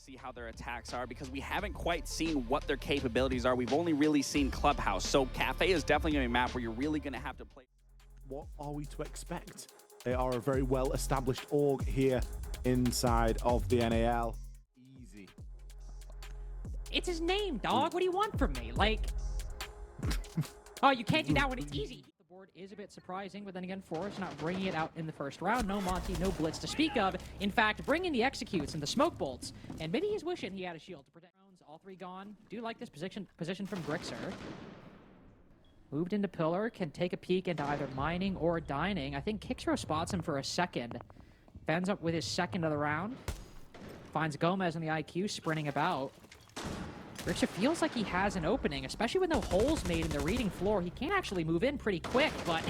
see how their attacks are because we haven't quite seen what their capabilities are. We've only really seen Clubhouse. So Cafe is definitely going to be a map where you're really going to have to play. What are we to expect? They are a very well-established org here inside of the NAL. Easy. It's his name, dog. What do you want from me? Like, oh, you can't do that when it's easy. The board is a bit surprising, but then again, Forrest not bringing it out in the first round. No Monty, no Blitz to speak of. In fact, bringing the executes and the smoke bolts. And maybe he's wishing he had a shield to protect rounds. All three gone. Do like this position from Grixer. Moved into Pillar, can take a peek into either mining or dining. I think Kixro spots him for a second. Fends up with his second of the round. Finds Gomez on the IQ, sprinting about. Grixer feels like he has an opening, especially with no holes made in the reading floor. He can actually move in pretty quick, but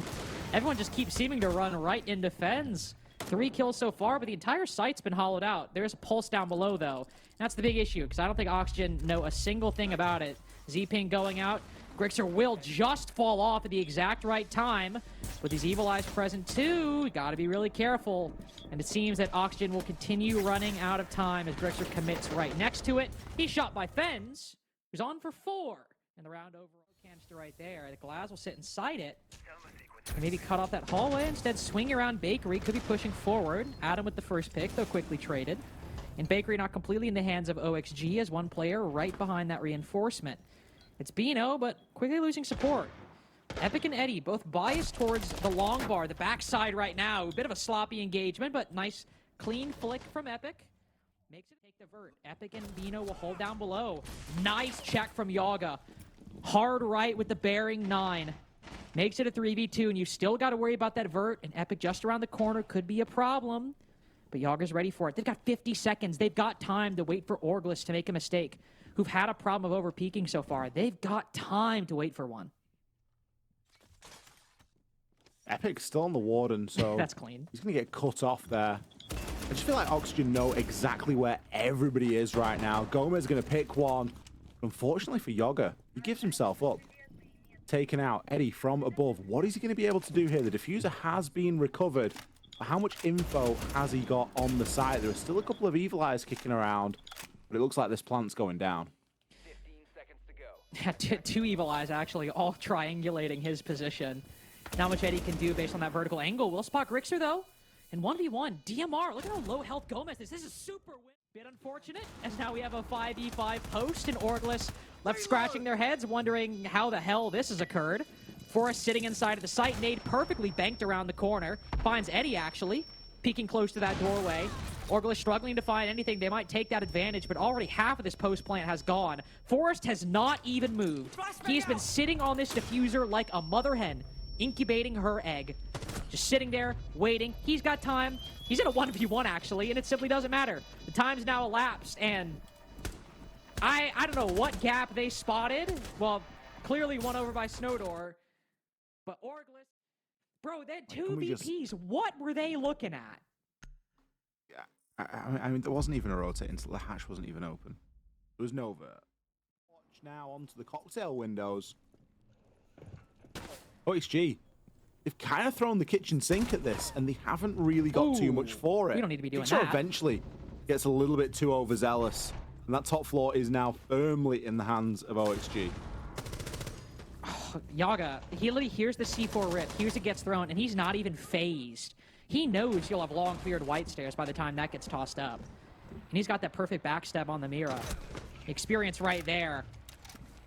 everyone just keeps seeming to run right into Fens. 3 kills so far, but the entire site's been hollowed out. There's a pulse down below, though. That's the big issue, because I don't think Oxygen know a single thing about it. Z-Ping going out. Grixer will just fall off at the exact right time. With these Evil Eyes present too, gotta be really careful. And it seems that Oxygen will continue running out of time as Grixer commits right next to it. He's shot by Fens, who's on for 4. And the round over canister right there. The Glaz will sit inside it. And maybe cut off that hallway. Instead, swing around Bakery. Could be pushing forward. Adam with the first pick, though quickly traded. And Bakery not completely in the hands of OXG as one player right behind that reinforcement. It's Bino, but quickly losing support. Epic and Eddie both biased towards the long bar, the backside right now. A bit of a sloppy engagement, but nice clean flick from Epic. Makes it take the vert. Epic and Bino will hold down below. Nice check from Yaga. Hard right with the bearing 9. Makes it a 3v2, and you still got to worry about that vert. And Epic just around the corner could be a problem. But Yaga's ready for it. They've got 50 seconds. They've got time to wait for Orgless to make a mistake. Who've had a problem of over-peaking so far. They've got time to wait for one. Epic's still on the Warden, so that's clean. He's going to get cut off there. I just feel like Oxygen know exactly where everybody is right now. Gomez is going to pick one. Unfortunately for Yaga, he gives himself up. Taken out. Eddie from above. What is he going to be able to do here? The diffuser has been recovered. But how much info has he got on the site? There are still a couple of Evil Eyes kicking around. But it looks like this plant's going down. 15 seconds to go. Yeah, 2 Evil Eyes actually, all triangulating his position. Not much Eddie can do based on that vertical angle. Will spot Grixer, though. And 1v1, DMR. Look at how low health Gomez is. This is super win. Bit unfortunate, as now we have a 5v5 post, and Orgless left scratching their heads, wondering how the hell this has occurred. Forrest sitting inside of the site. Nade perfectly banked around the corner. Finds Eddie, actually, peeking close to that doorway. Orgless struggling to find anything. They might take that advantage, but already half of this post plant has gone. Forrest has not even moved. He's been sitting on this diffuser like a mother hen, incubating her egg. Just sitting there, waiting. He's got time. He's in a 1v1, actually, and it simply doesn't matter. The time's now elapsed, and I don't know what gap they spotted. Well, clearly won over by Snowdoor, but Orgless... Bro, they had 2 VPs. What were they looking at? I mean, there wasn't even a rotate until the hatch wasn't even open. There was no vert. Watch now onto the cocktail windows. OXG. They've kind of thrown the kitchen sink at this, and they haven't really got too much for it. We don't need to be doing Pixar that. Eventually gets a little bit too overzealous, and that top floor is now firmly in the hands of OXG. Yaga, he literally hears the C4 rip, hears it gets thrown, and he's not even phased. He knows he'll have long cleared white stairs by the time that gets tossed up. And he's got that perfect backstab on the Mira. Experience right there.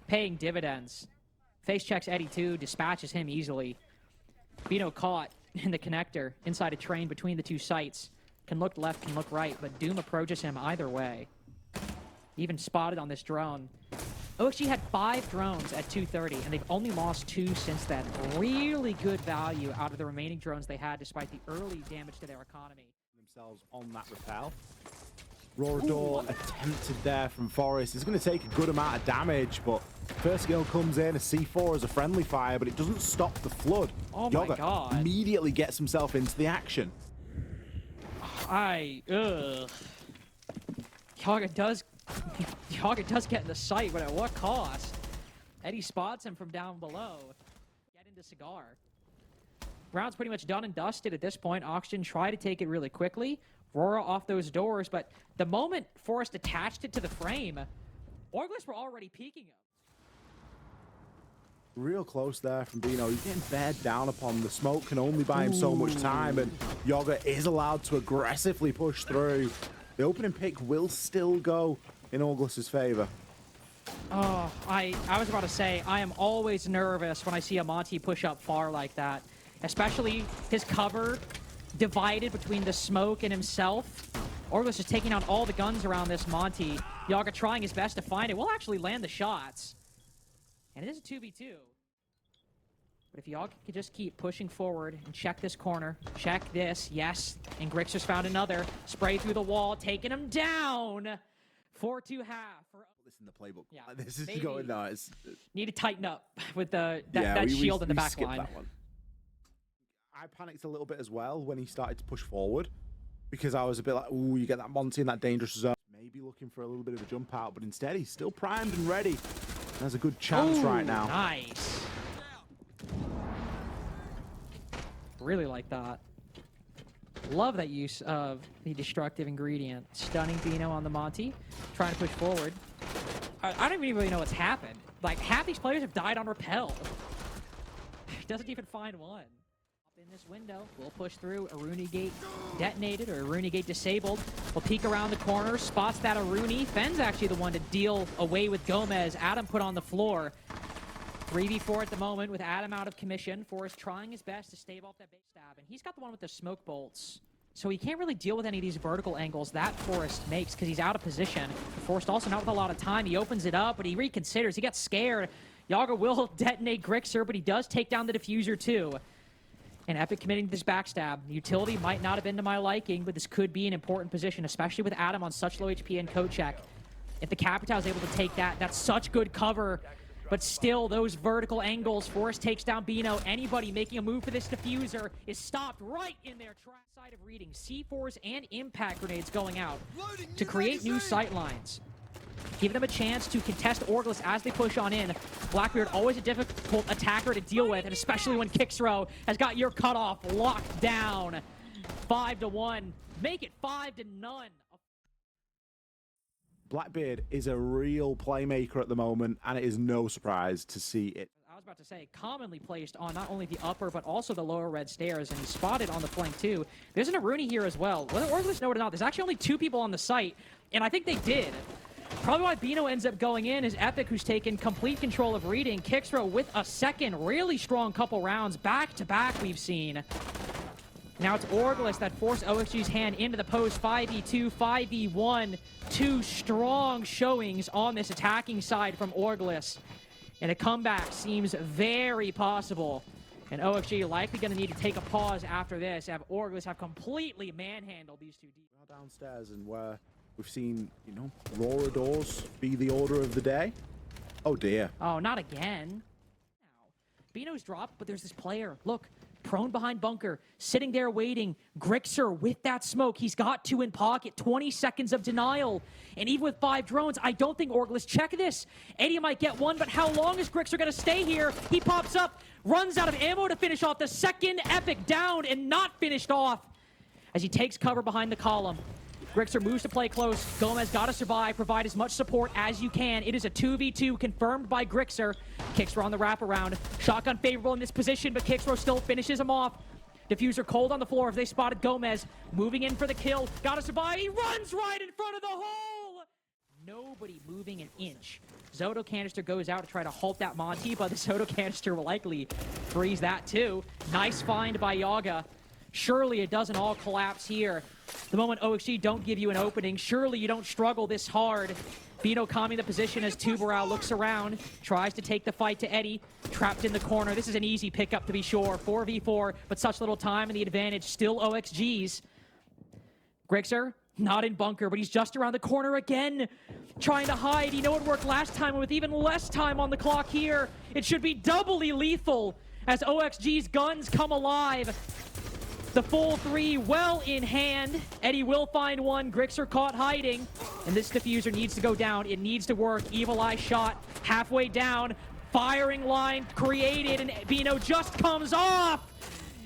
Paying dividends. Face checks Eddie too, dispatches him easily. Bino caught in the connector, inside a train between the 2 sites. Can look left, can look right, but Doom approaches him either way. Even spotted on this drone. OXG had 5 drones at 2:30, and they've only lost 2 since then. Really good value out of the remaining drones they had, despite the early damage to their economy. Themselves on that rappel. Rorador attempted there from Forrest. He's going to take a good amount of damage, but first skill comes in, a C4 as a friendly fire, but it doesn't stop the flood. Oh Yaga my god. immediately gets himself into the action. Yaga does get in the sight, but at what cost? Eddie spots him from down below. Get into Cigar. Round's pretty much done and dusted at this point. Oxygen try to take it really quickly. Aurora off those doors, but the moment Forrest attached it to the frame, Orgless were already peeking him. Real close there from Bino. He's getting bared down upon. The smoke can only buy him so much time, and Yoga is allowed to aggressively push through. The opening pick will still go in Orgless's favor. Oh, I was about to say, I am always nervous when I see a Monty push up far like that. Especially his cover divided between the smoke and himself. Orgless is taking out all the guns around this Monty. Yaga trying his best to find it. Will actually land the shots. And it is a 2v2. But if Yaga could just keep pushing forward and check this corner, check this, yes. And Grixer's found another. Spray through the wall, taking him down. 4-2 half. This in the playbook. Yeah, This is going nuts. Need to tighten up with that shield in the back line. That one. I panicked a little bit as well when he started to push forward, because I was a bit like, ooh, you get that Monty in that dangerous zone. Maybe looking for a little bit of a jump out, but instead he's still primed and ready. There's a good chance right now. Nice. Really like that. Love that use of the destructive ingredient. Stunning Bino on the Monty, trying to push forward. I don't even really know what's happened. Like, half these players have died on Repel. Doesn't even find one. Up in this window, we'll push through. Aruni Gate detonated, or Aruni Gate disabled. We'll peek around the corner, spots that Aruni. Fenn's actually the one to deal away with Gomez. Adam put on the floor. 3v4 at the moment with Adam out of commission. Forrest trying his best to stave off that base stab, and he's got the one with the smoke bolts. So he can't really deal with any of these vertical angles that Forrest makes because he's out of position. Forrest also not with a lot of time. He opens it up, but he reconsiders. He gets scared. Yaga will detonate Grixer, but he does take down the diffuser too. And Epic committing to this backstab. The utility might not have been to my liking, but this could be an important position, especially with Adam on such low HP and coat check. If the Capitao is able to take that, that's such good cover. But still, those vertical angles, Forrest takes down Bino. Anybody making a move for this diffuser is stopped right in their track side of reading. C4s and impact grenades going out to create new sight lines. Give them a chance to contest Orgless as they push on in. Blackbeard, always a difficult attacker to deal with, and especially when DarkZero has got your cutoff locked down. 5-1. Make it 5-0. Blackbeard is a real playmaker at the moment, and it is no surprise to see it. I was about to say, commonly placed on not only the upper, but also the lower red stairs, and he's spotted on the flank too. There's an Aruni here as well. Whether Orgless know it or not, there's actually only 2 people on the site, and I think they did. Probably why Bino ends up going in is Epic, who's taken complete control of reading. DarkZero with a second really strong couple rounds. Back-to-back we've seen. Now it's Orgless that forced OXG's hand into the post. 5v2, 5v1. 2 strong showings on this attacking side from Orgless. And a comeback seems very possible. And OXG likely going to need to take a pause after this. Orgless have completely manhandled these 2 deep. Downstairs, and where we've seen, you know, Aurora doors be the order of the day. Oh dear. Oh, not again. Now, Bino's dropped, but there's this player. Look. Prone behind bunker, sitting there waiting. Grixer with that smoke. He's got 2 in pocket. 20 seconds of denial. And even with 5 drones, I don't think Orgless check this. Eddie might get one, but how long is Grixer going to stay here? He pops up, runs out of ammo to finish off the second Epic down and not finished off as he takes cover behind the column. Grixer moves to play close. Gomez got to survive, provide as much support as you can. It is a 2v2 confirmed by Grixer. DarkZero on the wraparound. Shotgun favorable in this position, but DarkZero still finishes him off. Diffuser cold on the floor as they spotted Gomez. Moving in for the kill. Got to survive. He runs right in front of the hole. Nobody moving an inch. Zoto canister goes out to try to halt that Monty, but the Zoto canister will likely freeze that too. Nice find by Yaga. Surely it doesn't all collapse here. The moment OXG don't give you an opening, surely you don't struggle this hard. Bino calming the position as Tubarao looks around, tries to take the fight to Eddie, trapped in the corner. This is an easy pickup to be sure. 4v4, but such little time and the advantage still OXG's. Grixer, not in bunker, but he's just around the corner again, trying to hide. You know it worked last time with even less time on the clock here. It should be doubly lethal as OXG's guns come alive. The full 3 well in hand. Eddie will find one. Grixer caught hiding. And this diffuser needs to go down. It needs to work. Evil Eye shot halfway down. Firing line created, and Bino just comes off.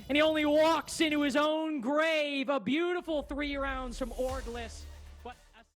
and he only walks into his own grave. A beautiful 3 rounds from Orgless.